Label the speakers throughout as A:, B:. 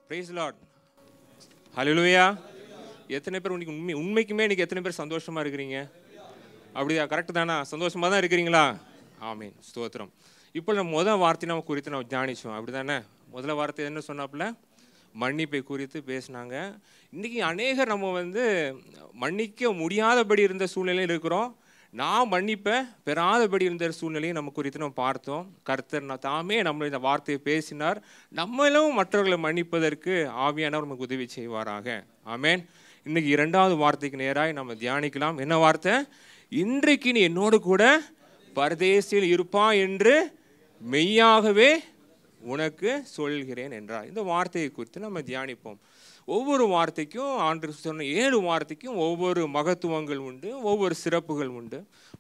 A: Price Lord. ஹல்லேலூயா. எத்தனை பேர் உண்மைக்குமே இன்னைக்கு எத்தனை பேர் சந்தோஷமா இருக்கிறீங்க? அப்படியா? கரெக்டு தானா? சந்தோஷமா தான் இருக்கிறீங்களா? ஆமீன், ஸ்தோத்திரம். இப்போ நம்ம முதல் வார்த்தை நம்ம குறித்து நம்ம தியானிச்சோம், அப்படி தானே? முதல்ல வார்த்தை என்ன சொன்னாப்புல? மன்னிப்பை குறித்து பேசினாங்க. இன்றைக்கி அநேகர் நம்ம மன்னிக்க முடியாதபடி இருந்த சூழ்நிலையில் இருக்கிறோம். நான் மன்னிப்பை பெறாதபடி இருந்த சூழ்நிலையை நம்ம குறித்து நம்ம பார்த்தோம். கர்த்தர் தாமே நம்ம இந்த வார்த்தையை பேசினார். நம்மளும் மற்றவர்களை மன்னிப்பதற்கு ஆவியானவர் நமக்கு உதவி செய்வாராக. ஆமேன். இன்னைக்கு இரண்டாவது வார்த்தைக்கு நேராக நம்ம தியானிக்கலாம். என்ன வார்த்தை? இன்றைக்கு நீ என்னோடு கூட பரதேசியில் இருப்பா என்று மெய்யாகவே உனக்கு சொல்கிறேன் என்றார். இந்த வார்த்தையை குறித்து நம்ம தியானிப்போம். ஒவ்வொரு வார்த்தைக்கும் ஆண்டவர் சொன்ன 7 வார்த்தைக்கும் ஒவ்வொரு மகத்துவங்கள் உண்டு, ஒவ்வொரு சிறப்புகள் உண்டு.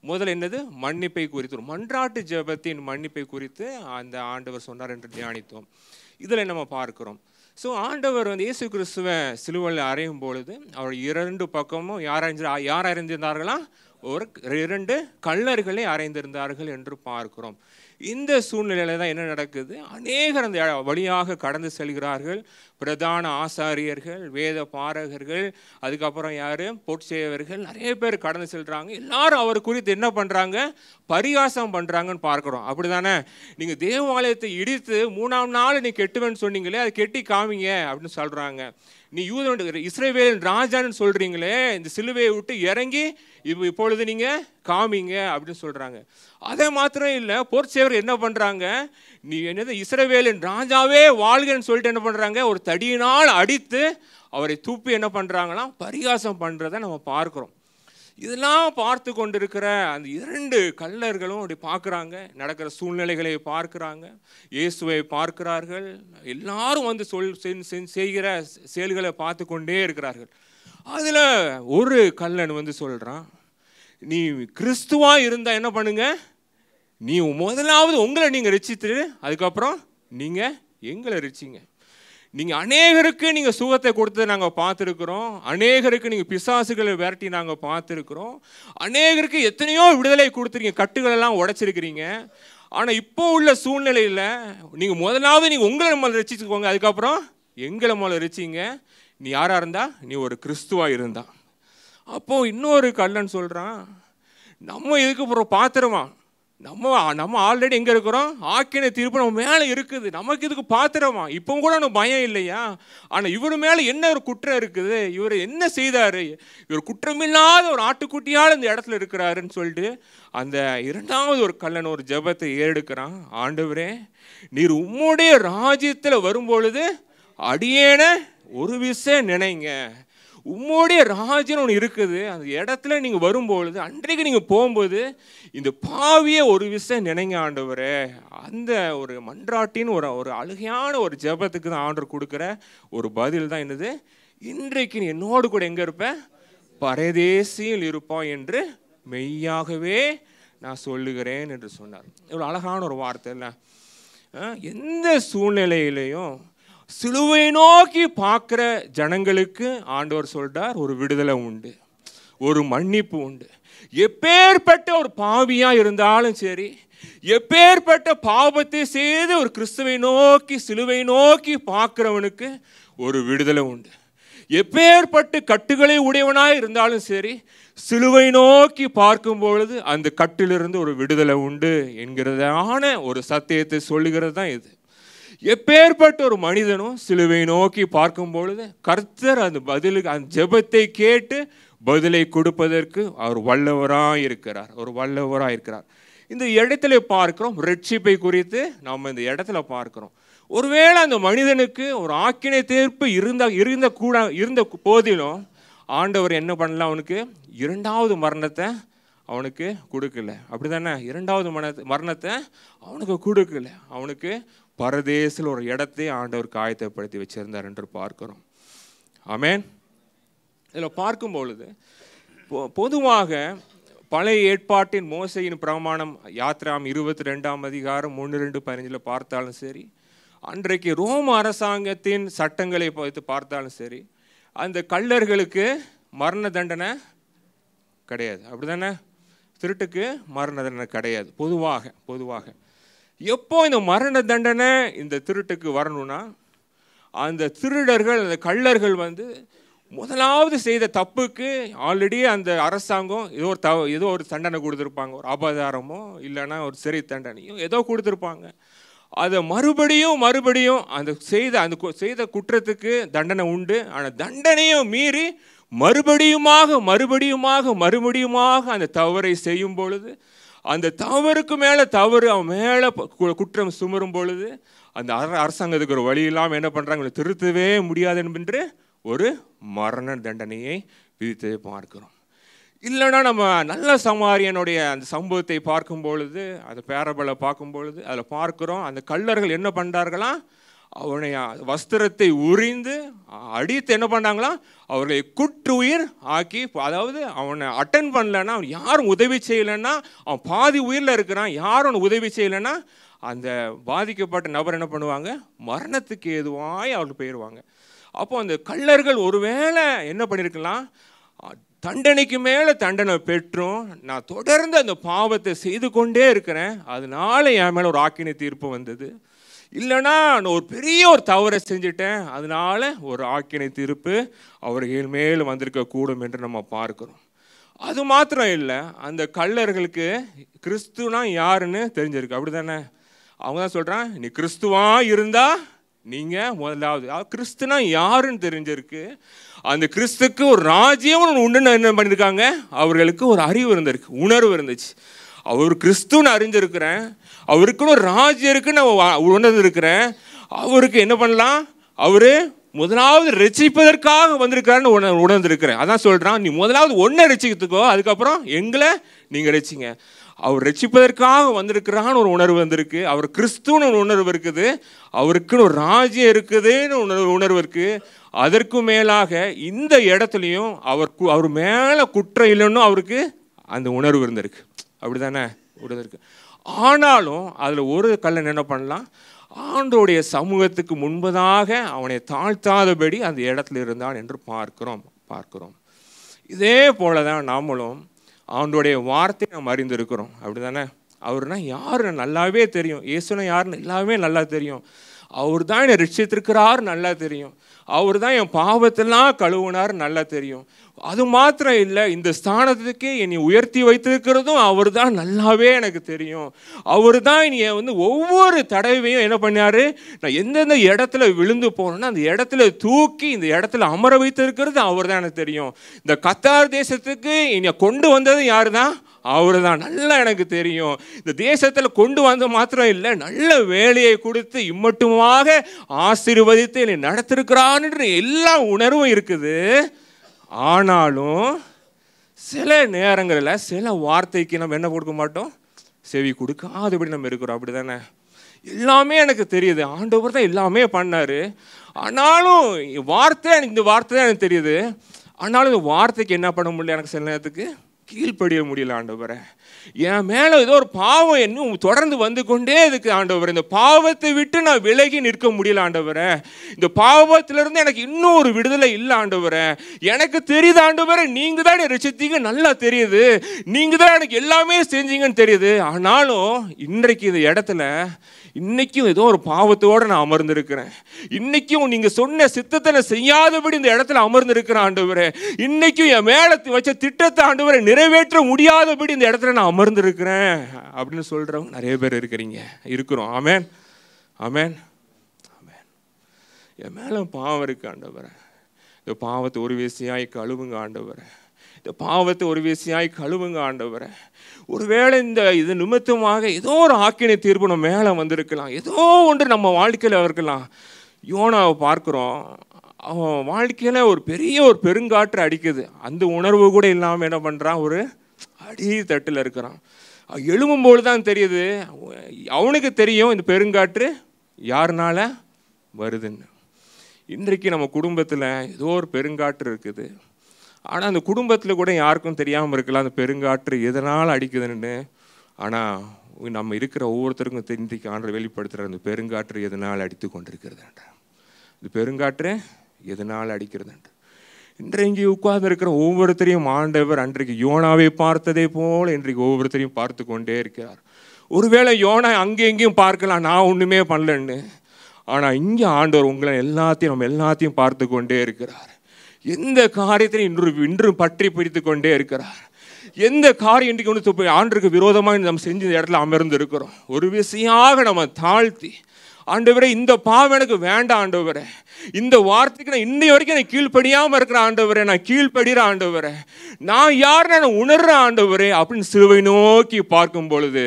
A: முதல்ல என்னது? மன்னிப்பை குறித்து, மன்றாட்டு ஜெபத்தின் மன்னிப்பை குறித்து அந்த ஆண்டவர் சொன்னார் என்று தியானித்தோம். இதில் நம்ம பார்க்கிறோம். ஸோ ஆண்டவர் இயேசு கிறிஸ்துவை சிலுவையில் அறையும் பொழுது அவர் 2 பக்கமும் யார் அறைந்திருந்தார்களா? 2 கள்ளர்களை அறைந்திருந்தார்கள் என்று பார்க்கிறோம். இந்த சூழ்நிலையில தான் என்ன நடக்குது? அநேகர் அந்த வழியாக கடந்து செல்கிறார்கள். பிரதான ஆசாரியர்கள், வேத பாரகர்கள், அதுக்கப்புறம் யார்? பொற்சேவர்கள், நிறைய பேர் கடந்து செல்கிறாங்க. எல்லாரும் அவர் குறித்து என்ன பண்ணுறாங்க? பரிகாசம் பண்ணுறாங்கன்னு பார்க்குறோம். அப்படி தானே? நீங்கள் தேவாலயத்தை இடித்து 3ஆம் நாள் நீ கெட்டுவேன்னு சொன்னீங்களே, அதை கெட்டி காமிங்க அப்படின்னு சொல்கிறாங்க. நீ இஸ்ரவேலின் ராஜான்னு சொல்கிறீங்களே, இந்த சிலுவையை விட்டு இறங்கி இப்பொழுது நீங்கள் காமிங்க அப்படின்னு சொல்கிறாங்க. அதை மாத்திரம் இல்லை, பொற்சேவர் என்ன பண்ணுறாங்க? நீ என்னது இஸ்ரவேலின் ராஜாவே வாழ்கன்னு சொல்லிட்டு என்ன பண்ணுறாங்க? ஒரு தடியினால் அடித்து அவரை தூப்பி என்ன பண்ணுறாங்கன்னா பரிகாசம் பண்ணுறதை நம்ம பார்க்குறோம். இதெல்லாம் பார்த்து கொண்டிருக்கிற அந்த 2 கள்ளர்களும் அப்படி பார்க்குறாங்க, நடக்கிற சூழ்நிலைகளை பார்க்குறாங்க, இயேசுவை பார்க்கிறார்கள். எல்லாரும் செய்கிற செயல்களை பார்த்து கொண்டே இருக்கிறார்கள். அதில் ஒரு கள்ளன் சொல்கிறான், நீ கிறிஸ்துவா இருந்தால் என்ன பண்ணுங்க? நீ முதலாவது உங்களை நீங்கள் ரட்சித்து அதுக்கப்புறம் நீங்கள் எங்களை ரட்சிங்க. நீங்கள் அநேகருக்கு நீங்கள் சுகத்தை கொடுத்ததை நாங்கள் பார்த்துருக்குறோம். அநேகருக்கு நீங்கள் பிசாசுகளை விரட்டி நாங்கள் பார்த்துருக்குறோம். அநேகருக்கு எத்தனையோ விடுதலை கொடுத்துருக்கீங்க, கட்டுகளெல்லாம் உடைச்சிருக்கிறீங்க. ஆனால் இப்போ உள்ள சூழ்நிலையில் நீங்கள் முதலாவது நீங்கள் உங்களை மேலே ரட்சிச்சுக்கோங்க, அதுக்கப்புறம் எங்களை மேலே ரட்சிங்க. நீ யாராக இருந்தா? நீ ஒரு கிறிஸ்துவாக இருந்தா. அப்போது இன்னொரு கள்ளன் சொல்கிறான், நம்ம இதுக்கு அப்புறம் பாத்திரமா? நம்ம ஆல்ரெடி எங்கே இருக்கிறோம்? ஆக்கினை தீர்ப்பு நம்ம மேலே இருக்குது. நமக்கு இதுக்கு பாத்திரமா? இப்போ கூட எனக்கு பயம் இல்லையா? ஆனால் இவர் மேலே என்ன ஒரு குற்றம் இருக்குது? இவர் என்ன செய்தார்? இவர் குற்றமில்லாத ஒரு ஆட்டுக்குட்டியால் இந்த இடத்துல இருக்கிறாருன்னு சொல்லிட்டு அந்த 2வது ஒரு கள்ளன் ஒரு ஜெபத்தை ஏறெடுக்கிறான். ஆண்டவரே, நீர் உம்முடைய ராஜ்யத்தில் வரும்பொழுது அடியேன ஒரு விஷயம் நினைங்க. உம்முடைய ராஜ்யம் ஒன்று இருக்குது, அந்த இடத்துல நீங்கள் வரும்பொழுது, அன்றைக்கு நீங்கள் போகும்போது இந்த பாவியை ஒரு விஷயம் நினைங்க ஆண்டவரே. அந்த ஒரு மன்றாட்டின் ஒரு அழுகையான ஒரு ஜெபத்துக்கு தான் ஆண்டவர் கொடுக்குற ஒரு பதில் தான் என்னது? இன்றைக்கு நீ என்னோடு கூட எங்கே இருப்ப? பரதேசியில் இருப்பான் என்று மெய்யாகவே நான் சொல்லுகிறேன் என்று சொன்னார். இவ்வளோ அழகான ஒரு வார்த்தை இல்லை? எந்த சூழ்நிலையிலையும் சிலுவை நோக்கி பார்க்குற ஜனங்களுக்கு ஆண்டவர் சொல்றார், ஒரு விடுதலை உண்டு, ஒரு மன்னிப்பு உண்டு. எப்பேற்பட்ட ஒரு பாவியாக இருந்தாலும் சரி, எப்பேற்பட்ட பாவத்தை செய்து ஒரு கிறிஸ்துவை நோக்கி சிலுவை நோக்கி பார்க்குறவனுக்கு ஒரு விடுதலை உண்டு. எப்பேற்பட்ட கட்டுகளை உடையவனாய் இருந்தாலும் சரி, சிலுவை நோக்கி பார்க்கும் பொழுது அந்த கட்டிலிருந்து ஒரு விடுதலை உண்டு என்கிறதான ஒரு சத்தியத்தை சொல்லுகிறது தான் இது. எப்பேற்பட்ட ஒரு மனிதனும் சிலுவை நோக்கி பார்க்கும் பொழுது கர்த்தர் அந்த பதிலுக்கு, அந்த ஜெபத்தை கேட்டு பதிலை கொடுப்பதற்கு அவர் வல்லவராக இருக்கிறார். இந்த இடத்துல பார்க்கிறோம், ரட்சிப்பை குறித்து நாம் இந்த இடத்துல பார்க்கிறோம். ஒருவேளை அந்த மனிதனுக்கு ஒரு ஆக்கினை தீர்ப்பு இருந்த போதிலும் ஆண்டவர் என்ன பண்ணல? அவனுக்கு 2வது மரணத்தை அவனுக்கு கொடுக்கல. அப்படி தானே? 2வது மரணத்தை அவனுக்கு கொடுக்கல. அவனுக்கு பரதேசில் ஒரு இடத்தை ஆண்டவர் காயத்தைப்படுத்தி வச்சிருந்தார் என்று பார்க்கிறோம். ஆமேன். இதில் பார்க்கும் பொழுது பொதுவாக பழைய ஏற்பாட்டின் மோசையின் பிரமாணம் யாத்ராம் 22ஆம் அதிகாரம் 1-2-15 பார்த்தாலும் சரி, அன்றைக்கு ரோம அரசாங்கத்தின் சட்டங்களை பார்த்தாலும் சரி, அந்த கள்ளர்களுக்கு மரண தண்டனை கிடையாது. அப்படி தானே? திருட்டுக்கு மரண தண்டனை கிடையாது. பொதுவாக எப்போ இந்த மரண தண்டனை இந்த திருட்டுக்கு வரணும்னா, அந்த திருடர்கள், அந்த கள்ளர்கள் வந்து முதலாவது செய்த தப்புக்கு ஆல்ரெடி அந்த அரசாங்கம் ஏதோ ஒரு தண்டனை கொடுத்துருப்பாங்க. ஒரு அபதாரமோ இல்லைன்னா ஒரு சிறை தண்டனையோ ஏதோ கொடுத்துருப்பாங்க. அதை மறுபடியும் அந்த செய்த குற்றத்துக்கு தண்டனை உண்டு. ஆனால் தண்டனையும் மீறி மறுபடியுமாக அந்த தவறை செய்யும் பொழுது, அந்த தவறுக்கு மேலே தவறு அவன் மேலே குற்றம் சுமரும் பொழுது, அந்த அரசாங்கத்துக்கு ஒரு வழி இல்லாமல் என்ன பண்ணுறாங்க, திருத்தவே முடியாது என்று ஒரு மரண தண்டனையை விதித்து பார்க்கிறோம். இல்லைன்னா நம்ம நல்ல சமாரியனுடைய அந்த சம்பவத்தை பார்க்கும் பொழுது, அந்த பேரபலை பார்க்கும் பொழுது அதில் பார்க்குறோம், அந்த கள்ளர்கள் என்ன பண்ணுறார்களாம், அவனை வஸ்திரத்தை உரிந்து அடித்து என்ன பண்ணாங்களாம், அவர்களை குற்றுயிர் ஆக்கி, அதாவது அவனை அட்டன் பண்ணலன்னா, அவன் யாரும் உதவி செய்யலைன்னா, அவன் பாதி உயிரில் இருக்கிறான், யாரும் அவனை உதவி செய்யலைன்னா அந்த பாதிக்கப்பட்ட நபர் என்ன பண்ணுவாங்க, மரணத்துக்கு ஏதுவாய் அவர்கள் போயிடுவாங்க. அப்போ அந்த கள்ளர்கள் ஒருவேளை என்ன பண்ணியிருக்கலாம், தண்டனைக்கு மேலே தண்டனை பெற்றும் நான் தொடர்ந்து அந்த பாவத்தை செய்து கொண்டே இருக்கிறேன், அதனால என் மேலே ஒரு ஆக்கினை தீர்ப்பு வந்தது. இல்லைன்னா நான் ஒரு பெரிய ஒரு தவறை செஞ்சுட்டேன், அதனால ஒரு ஆக்கினை தீர்ப்பு அவர்கள் மேல் வந்திருக்க கூடும் என்று நம்ம பார்க்கிறோம். அது மாத்திரம் இல்லை, அந்த கள்ளர்களுக்கு கிறிஸ்துனா யாருன்னு தெரிஞ்சிருக்கு, அப்படி தானே? அவங்க தான் சொல்கிறான், நீ கிறிஸ்துவா இருந்தா நீங்கள் முதலாவது கிறிஸ்துனா யாருன்னு தெரிஞ்சிருக்கு. அந்த கிறிஸ்துக்கு ஒரு ராஜ்யம் உண்டுன்னு என்ன பண்ணியிருக்காங்க, அவர்களுக்கு ஒரு அறிவு இருந்திருக்கு, உணர்வு இருந்துச்சு. அவர் கிறிஸ்துன்னு அறிஞ்சிருக்கிறேன், அவருக்குன்னு ஒரு ராஜ்யம் இருக்குன்னு நான் உணர்ந்திருக்கிறேன். அவருக்கு என்ன பண்ணலாம், அவர் முதலாவது ரட்சிப்பதற்காக வந்திருக்கிறான்னு உணர்ந்திருக்கிறேன். அதான் சொல்கிறான், நீ முதலாவது ஒன்றை ரட்சிக்கிறதுக்கோ, அதுக்கப்புறம் எங்களை நீங்கள் ரட்சிங்க. அவர் ரட்சிப்பதற்காக வந்திருக்கிறான்னு ஒரு உணர்வு வந்திருக்கு, அவர் கிறிஸ்துன்னு ஒரு உணர்வு இருக்குது, அவருக்குன்னு ஒரு ராஜ்யம் இருக்குதுன்னு உணர்வு இருக்குது. அதற்கு மேலாக இந்த இடத்துலையும் அவர் மேலே குற்றம் இல்லைன்னு அவருக்கு அந்த உணர்வு இருந்திருக்கு, அப்படி தானே இருக்கு. ஆனாலும் அதில் ஒரு கள்ளன் என்ன பண்ணலாம், ஆண்டோடைய சமூகத்துக்கு முன்பதாக அவனை தாழ்த்தாதபடி அந்த இடத்துல இருந்தான் என்று பார்க்கிறோம். இதே போல தான் நாமளும் அவனுடைய வார்த்தையை நாம் அறிந்திருக்கிறோம், அப்படி தானே? அவர்னா யாருன்னு நல்லாவே தெரியும், இயேசுனா யாருன்னு எல்லாமே நல்லா தெரியும். அவர் தான் என்னை ரட்சித்திருக்கிறார் நல்லா தெரியும், அவர் தான் என் பாவத்தெல்லாம் கழுவுனார் நல்லா தெரியும். அது மாத்திரம் இல்லை, இந்த ஸ்தானத்துக்கு என்னை உயர்த்தி வைத்திருக்கிறதும் அவர் தான் நல்லாவே எனக்கு தெரியும். அவர் தான் என்னை வந்து ஒவ்வொரு தடவையும் என்ன பண்ணார், நான் எந்தெந்த இடத்துல விழுந்து போனேன்னா அந்த இடத்துல தூக்கி இந்த இடத்துல அமர வைத்திருக்கிறது அவர் தான் எனக்கு தெரியும். இந்த கத்தார் தேசத்துக்கு என்னை கொண்டு வந்தது யார் தான், அவர் தான் நல்லா எனக்கு தெரியும். இந்த தேசத்தில் கொண்டு வந்த மாத்திரம் இல்லை, நல்ல வேலையை கொடுத்து இம்மட்டுமாக ஆசீர்வதித்து என்னை நடத்திருக்கிறான்னு எல்லா உணர்வும் இருக்குது. ஆனாலும் சில நேரங்களில் சில வார்த்தைக்கு நம்ம என்ன கொடுக்க மாட்டோம், செவி கொடுக்காதபடி நம்ம இருக்கிறோம், அப்படி தானே? எல்லாமே எனக்கு தெரியுது, ஆண்டவர் தான் எல்லாமே பண்ணார், ஆனாலும் இந்த வார்த்தை தான் எனக்கு தெரியுது, ஆனாலும் இந்த வார்த்தைக்கு என்ன பண்ண முடியல, எனக்கு சில நேரத்துக்கு கீழ்ப்படிய முடியல ஆண்டவரே. என் மேலே ஏதோ ஒரு பாவம் இன்னும் தொடர்ந்து வந்து கொண்டே இருக்கு ஆண்டவரே. இந்த பாவத்தை விட்டு நான் விலகி நிற்க முடியல ஆண்டவரே. இந்த பாவத்திலிருந்து எனக்கு இன்னும் ஒரு விடுதலை இல்லை ஆண்டவரே. எனக்கு தெரியுது ஆண்டவரே, நீங்கள் தான் என்னை ரட்சித்தீங்க நல்லா தெரியுது, நீங்கள் தான் எனக்கு எல்லாமே செஞ்சீங்கன்னு தெரியுது. ஆனாலும் இன்றைக்கு இந்த இடத்துல இன்னைக்கும் ஏதோ ஒரு பாவத்தோடு நான் அமர்ந்திருக்கிறேன். இன்னைக்கும் நீங்கள் சொன்ன சித்தத்தை நான் செய்யாதபடி இந்த இடத்துல அமர்ந்திருக்கிறேன் ஆண்டவரே. இன்னைக்கும் என் மேலே வச்ச திட்டத்தை ஆண்டவரை நிறைவேற்ற முடியாதபடி இந்த இடத்துல நான் அமர்ந்திருக்கிறேன் அப்படின்னு சொல்கிறவங்க நிறைய பேர் இருக்கிறோம். ஆமென் ஆமென் ஆமென். என் மேலே பாவம் இருக்கு ஆண்டவரே, இந்த பாவத்தை ஒரு வீசியாய் கழுவுங்க ஆண்டவரே, இந்த பாவத்தை ஒரு வீசியாய் கழுவுங்க ஆண்டவரே. ஒருவேளை இது நிமித்தமாக ஏதோ ஒரு ஆக்கினை தீர்ப்பு நம்ம மேலே வந்திருக்கலாம், ஏதோ ஒன்று நம்ம வாழ்க்கையில் இருக்கலாம். யோனாவை பார்க்குறோம், அவன் வாழ்க்கையில் ஒரு பெரிய பெருங்காற்று அடிக்குது, அந்த உணர்வு கூட இல்லாமல் என்ன பண்ணுறான், ஒரு அடி தட்டில் இருக்கிறான். எழும்பும்போது தான் தெரியுது, அவனுக்கு தெரியும் இந்த பெருங்காற்று யாருனால வருதுன்னு. இன்றைக்கு நம்ம குடும்பத்தில் ஏதோ ஒரு பெருங்காற்று இருக்குது, ஆனால் அந்த குடும்பத்தில் கூட யாருக்கும் தெரியாமல் இருக்கலாம் அந்த பெருங்காற்று எதனால் அடிக்குதுன்னு. ஆனால் நம்ம இருக்கிற ஒவ்வொருத்தருக்கும் இன்றைக்கு ஆண்டவர் வெளிப்படுத்துகிற அந்த பெருங்காற்று எதனால் அடித்து கொண்டிருக்கிறதுன்ற, இந்த பெருங்காற்று எதனால் அடிக்கிறதுன்ற. இன்றைக்கு உட்கார்ந்து இருக்கிற ஒவ்வொருத்தரையும் ஆண்டவர் அன்றைக்கு யோனாவை பார்த்ததே போல் இன்றைக்கு ஒவ்வொருத்தரையும் பார்த்து கொண்டே இருக்கிறார். ஒருவேளை யோனா அங்கே எங்கேயும் பார்க்கலாம், நான் ஒன்றுமே பண்ணலன்னு. ஆனால் இங்கே ஆண்டவர் உங்களை எல்லாத்தையும் நம்ம எல்லாத்தையும் பார்த்து கொண்டே இருக்கிறார். எந்த காரியத்தையும் இன்று பற்றி பிடித்து கொண்டே இருக்கிறார். எந்த காரியம் இன்றைக்கு ஒன்று ஆண்டருக்கு விரோதமாக நம்ம செஞ்ச இடத்துல அமர்ந்து இருக்கிறோம், ஒரு விசையாக நம்ம தாழ்த்தி, ஆண்டவரே இந்த பாவம் எனக்கு வேண்டாம் ஆண்டவரே, இந்த வார்த்தைக்கு நான் இன்னை வரைக்கும் எனக்கு கீழ்ப்படியாமல் இருக்கிற ஆண்டவரே, நான் கீழ்ப்படுகிற ஆண்டவரே, நான் யார் நான் உணர்ற ஆண்டவரே அப்படின்னு சிலுவை நோக்கி பார்க்கும் பொழுது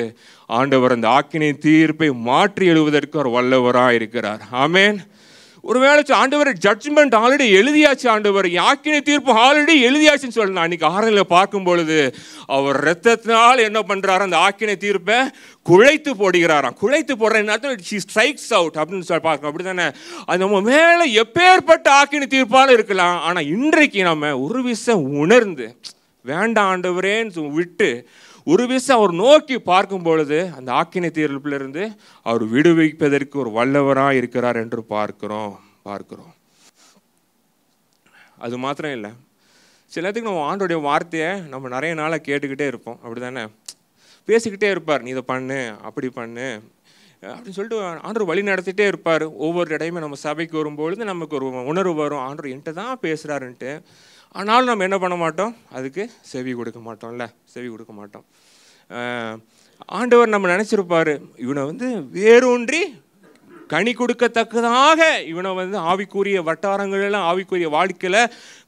A: ஆண்டவர் அந்த ஆக்கினை தீர்ப்பை மாற்றி எழுவதற்கு ஒரு வல்லவராக இருக்கிறார். ஆமேன். ஒருவேளை ஆண்டவர் ஜட்ஜ்மெண்ட் ஆல்ரெடி எழுதியாச்சு, ஆண்டவர் ஆக்கினை தீர்ப்பு ஆல்ரெடி எழுதியாச்சுன்னு சொல்லலாம். அன்னைக்கு ஆறுதலில் பார்க்கும் பொழுது அவர் ரத்தத்தினால் என்ன பண்ணுறாரு, அந்த ஆக்கினை தீர்ப்பை குழைத்து போடுகிறாராம். குழைத்து போடுற ஸ்ட்ரைக்ஸ் அவுட் அப்படின்னு சொல்லி பார்க்கணும். அப்படி தானே அது நம்ம மேலே எப்பேற்பட்ட ஆக்கினை தீர்ப்பாலும் இருக்கலாம். ஆனால் இன்றைக்கு நம்ம ஒரு விஷயம் உணர்ந்து வேண்டாம் ஆண்டவரேன்னு விட்டு ஒரு விஷயம் அவர் நோக்கி பார்க்கும் பொழுது அந்த ஆக்கினை தீர்ப்பிலிருந்து அவர் விடுவிப்பதற்கு ஒரு வல்லவராக இருக்கிறார் என்று பார்க்கிறோம். அது மாத்திரம் இல்லை, சிலத்துக்கு நம்ம ஆண்டோடைய வார்த்தையை நம்ம நிறைய நாளாக கேட்டுக்கிட்டே இருப்போம். அப்படி தானே பேசிக்கிட்டே இருப்பார், நீ இதை பண்ணு அப்படி பண்ணு அப்படின்னு சொல்லிட்டு ஆண்டவர் வழி நடத்திட்டே இருப்பார். ஒவ்வொரு இடையுமே நம்ம சபைக்கு வரும்பொழுது நமக்கு ஒரு உணர்வு வரும், ஆண்டவர் என்கிட்ட தான் பேசுகிறாருன்ட்டு. ஆனாலும் நம்ம என்ன பண்ண மாட்டோம், அதுக்கு செவி கொடுக்க மாட்டோம். ஆண்டவர் நம்ம நினச்சிருப்பார், இவனை வேரூன்றி கனி கொடுக்கத்தக்கதாக, இவனை ஆவிக்குரிய வட்டாரங்களெல்லாம் ஆவிக்குரிய வாழ்க்கையில்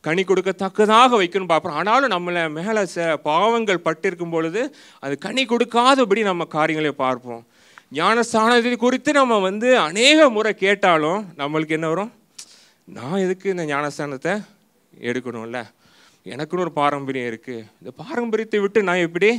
A: கனி கொடுக்கத்தக்கதாக வைக்கணும்னு பார்ப்போம். ஆனாலும் நம்மளை மேலே பாவங்கள் பட்டிருக்கும் பொழுது அது கனி கொடுக்காதபடி நம்ம காரியங்களை பார்ப்போம். ஞானஸ்தானத்தை குறித்து நம்ம அநேக முறை கேட்டாலும் நம்மளுக்கு என்ன வரும், நான் எதுக்கு இந்த ஞானஸ்தானத்தை எடுக்கணும்ல, எனக்குன்னு ஒரு பாரம்பரியம் இருக்குது, இந்த பாரம்பரியத்தை விட்டு நான் எப்படி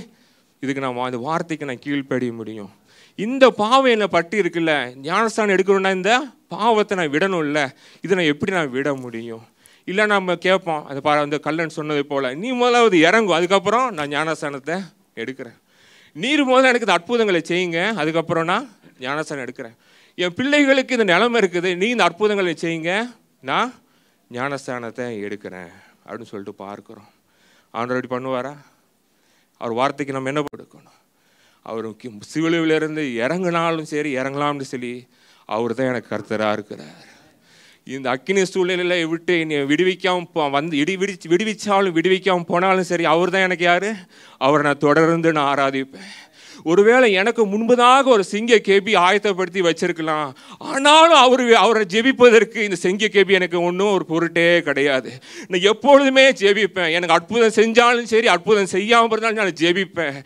A: இதுக்கு நான் அந்த வார்த்தைக்கு நான் கீழ்ப்படிய முடியும், இந்த பாவம் என்னை பட்டி இருக்குல்ல, ஞானஸ்தானம் எடுக்கணும்னா இந்த பாவத்தை நான் விடணும்ல, இதை நான் எப்படி நான் விட முடியும்? இல்லை நம்ம கேட்போம், அந்த கல்லன் சொன்னது போல், நீ முதலாவது இறங்கும், அதுக்கப்புறம் நான் ஞானஸ்தானத்தை எடுக்கிறேன். நீர் முதல்ல எனக்கு இந்த அற்புதங்களை செய்யுங்க, அதுக்கப்புறம் நான் ஞானஸ்தானம் எடுக்கிறேன். என் பிள்ளைகளுக்கு இந்த நிலைமை இருக்குது, நீ இந்த அற்புதங்களை செய்யுங்க, நான் ஞானஸ்தானத்தை எடுக்கிறேன் அப்படின்னு சொல்லிட்டு பார்க்குறோம். ஆண்டவர் அப்படி பண்ணுவாரா? அவர் வார்த்தைக்கு நம்ம என்ன கொடுக்கணும்? அவருக்கு சிலுவையிலிருந்து இறங்கினாலும் சரி இறங்கலாம்னு சொல்லி அவர் தான் எனக்கு கர்த்தராக இருக்கிறார். இந்த அக்கினி சூழ்நிலையில் விட்டு என்னை விடுவிக்காமல் விடுவிக்காமல் போனாலும் சரி அவர் தான் எனக்கு யார், அவரை நான் தொடர்ந்து நான் ஆராதிப்பேன். ஒருவேளை எனக்கு முன்பதாக ஒரு சிங்க கேபி ஆயத்தப்படுத்தி வச்சிருக்கலாம், ஆனாலும் அவரை ஜெபிப்பதற்கு இந்த சிங்க கேபி எனக்கு ஒன்றும் ஒரு பொருட்டே கிடையாது. நான் எப்பொழுதுமே ஜெபிப்பேன். எனக்கு அற்புதம் செஞ்சாலும் சரி அற்புதம் செய்யாமல் இருந்தாலும் நான் ஜெபிப்பேன்.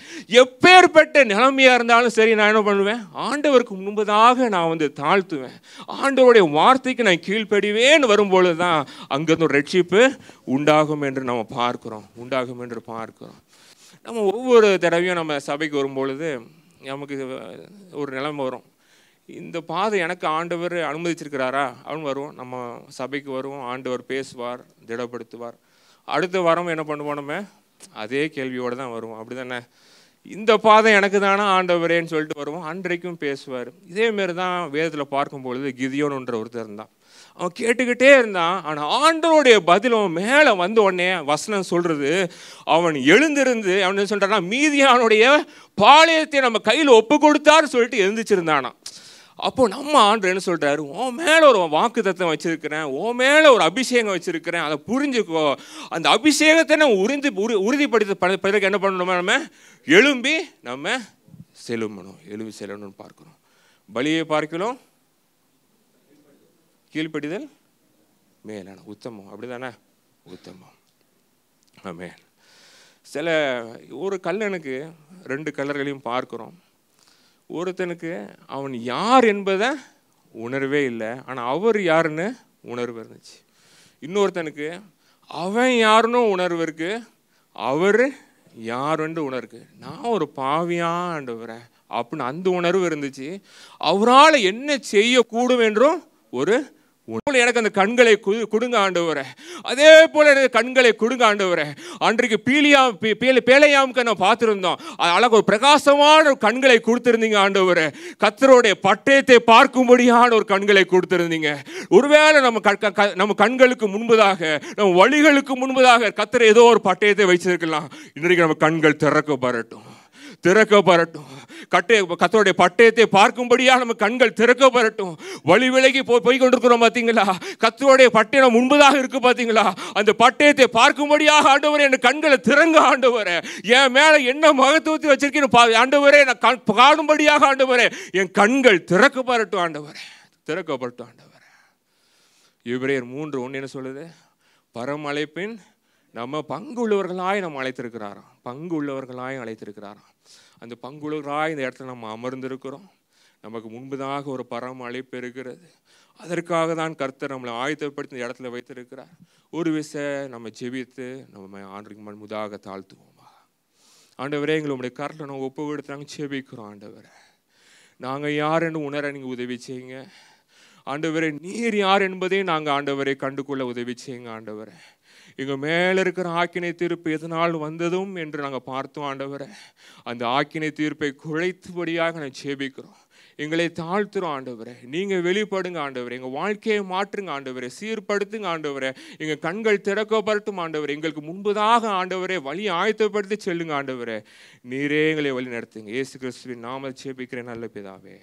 A: எப்பேற்பட்ட நிலைமையாக இருந்தாலும் சரி நான் என்ன பண்ணுவேன், ஆண்டவருக்கு முன்பதாக நான் தாழ்த்துவேன். ஆண்டவருடைய வார்த்தைக்கு நான் கீழ்ப்படிவேன்னு வரும்பொழுது தான் அங்கிருந்து ஒரு ரட்சிப்பு உண்டாகும் என்று நம்ம பார்க்கிறோம். நம்ம ஒவ்வொரு தடவையும் நம்ம சபைக்கு வரும்பொழுது நமக்கு ஒரு நிலைமை வரும், இந்த பாதை எனக்கு ஆண்டவர் அனுமதிச்சிருக்கிறாரா அப்படின்னு வருவோம். நம்ம சபைக்கு வருவோம், ஆண்டவர் பேசுவார், திடப்படுத்துவார். அடுத்த வாரம் என்ன பண்ணுவோம், நம்ம அதே கேள்வியோடு தான் வருவோம். அப்படி தானே, இந்த பாதை எனக்கு தானே ஆண்டவரேன்னு சொல்லிட்டு வருவோம். அன்றைக்கும் பேசுவார். இதேமாரி தான் வேதத்தில் பார்க்கும்பொழுது கிதியோனுன்ற ஒருத்தர் இருந்தான். அவன் கேட்டுக்கிட்டே இருந்தான். ஆனால் ஆண்டவருடைய பதில் அவன் மேலே வந்த உடனே வசனம் சொல்கிறது, அவன் எழுந்திருந்து அவன் என்ன சொல்கிறான்னா, மீதியானுடைய பாளையத்தை நம்ம கையில் ஒப்பு கொடுத்தாரு சொல்லிட்டு எழுந்திரிச்சிருந்தானா. அப்போ நம்ம ஆண்டவர் என்ன சொல்கிறாரு, உன் மேலே ஒரு வாக்கு தத்துவம் வச்சுருக்கிறேன், உன் மேலே ஒரு அபிஷேகம் வச்சுருக்கிறேன், அதை புரிஞ்சுக்கோ. அந்த அபிஷேகத்தை நம்ம உறுதிப்படுத்த என்ன பண்ணணுமா, நம்ம எழும்பி நம்ம செல்லணும்னு பார்க்கணும். பலியை பார்க்கலாம் கீழ்ப்படிதல் மேலான உத்தமம். அப்படிதானே உத்தமம். ஆமென். ஒரு கல்லனுக்கு 2 கல்லர்களையும் பார்க்குறோம். ஒருத்தனுக்கு அவன் யார் என்பதை உணர்வே இல்லை, ஆனால் அவர் யாருன்னு உணர்வு இருந்துச்சு. இன்னொருத்தனுக்கு அவன் யாருன்னு உணர்வு இருக்கு, அவர் யாருன்னு உணர்வு. நான் ஒரு பாவியாக ஆண்டவரேன் அப்படின்னு அந்த உணர்வு இருந்துச்சு. அவரால் என்ன செய்யக்கூடும் என்றும் ஒரு எனக்கு அந்த கண்களை கொடுங்க ஆண்டவரே, அதே போல எனக்கு கண்களை கொடுங்க ஆண்டவரே. அன்றைக்கு பேலையாமுக்கு நான் பார்த்துருந்தோம், அழகு ஒரு பிரகாசமான ஒரு கண்களை கொடுத்துருந்தீங்க ஆண்டவரே. கர்த்தருடைய பட்டயத்தை பார்க்கும்படியான ஒரு கண்களை கொடுத்துருந்தீங்க. ஒருவேளை நம்ம கண்களுக்கு முன்பதாக, நம்ம வழிகளுக்கு முன்பதாக கர்த்தர் ஏதோ ஒரு பட்டயத்தை வச்சிருக்கலாம். இன்றைக்கு நம்ம கண்கள் திறக்கப்படட்டும். திறக்கப்படட்டும். கர்த்தருடைய பட்டயத்தை பார்க்கும்படியா நம்ம கண்கள் திறக்கப்படட்டும். வழி விலகி போய் கொண்டிருக்கிறோம் பார்த்தீங்களா? கர்த்தருடைய பட்டயம் முன்பதாக இருக்கு பார்த்தீங்களா? அந்த பட்டயத்தை பார்க்கும்படியாக ஆண்டவரே என் கண்களை திறங்க ஆண்டவரே. என் மேல என்ன மகத்துவத்தை வச்சிருக்கீங்க ஆண்டவரே, நான் காணும்படியாக ஆண்டவரே என் கண்கள் திறக்கப்படட்டும் ஆண்டவரே, திறக்கப்படட்டும் ஆண்டவரே. எபிரேயர் 3:1 என்ன சொல்லுது? பரம அழைப்பின் நம்ம பங்கு உள்ளவர்களாய் நம்ம அழைத்திருக்கிறாராம். பங்கு உள்ளவர்களாய் அழைத்திருக்கிறாராம். அந்த பங்குள்ளவர்களாய் இந்த இடத்துல நம்ம அமர்ந்திருக்கிறோம். நமக்கு முன்பதாக ஒரு பரம அழைப்பு இருக்கிறது. அதற்காக தான் கர்த்தர் நம்மளை ஆயத்தப்படுத்தி இந்த இடத்துல வைத்திருக்கிறார். ஒரு விஷயம் நம்ம ஜெபித்து நம்ம ஆண்டுக்கு முன்பதாக தாழ்த்துவோமா? ஆண்டவரே, எங்களுடைய கருத்தில் நம்ம ஒப்பு கொடுத்து நாங்கள் ஜெபிக்கிறோம். ஆண்டவரே, நாங்கள் யார் என்று உணர நீங்கள் உதவி செய்யுங்க ஆண்டவரே. நீர் யார் என்பதையும் நாங்கள் ஆண்டவரை கண்டுகொள்ள உதவி செய்யுங்க ஆண்டவரே. எங்கள் மேலே இருக்கிற ஆக்கினை தீர்ப்பு எதனால் வந்ததும் என்று நாங்கள் பார்த்தோம் ஆண்டவரே. அந்த ஆக்கினை தீர்ப்பை குழைத்தபடியாக நாங்கள் ஜெபிக்கிறோம். எங்களை தாழ்த்துறோம் ஆண்டவரே. நீங்கள் வெளிப்படுங்க ஆண்டவரே. எங்கள் வாழ்க்கையை மாற்றுங்க ஆண்டவரே. சீர்படுத்துங்க ஆண்டவரே. எங்கள் கண்கள் திறக்கப்படட்டும் ஆண்டவரே. எங்களுக்கு முன்பதாக ஆண்டவரே வழி ஆயத்தப்படுத்தி செல்லுங்க ஆண்டவரே. நீரே எங்களை வழி நடத்துங்க. இயேசு கிறிஸ்துவின் நாமத்தில் ஜெபிக்கிறேன் நல்ல பிதாவே.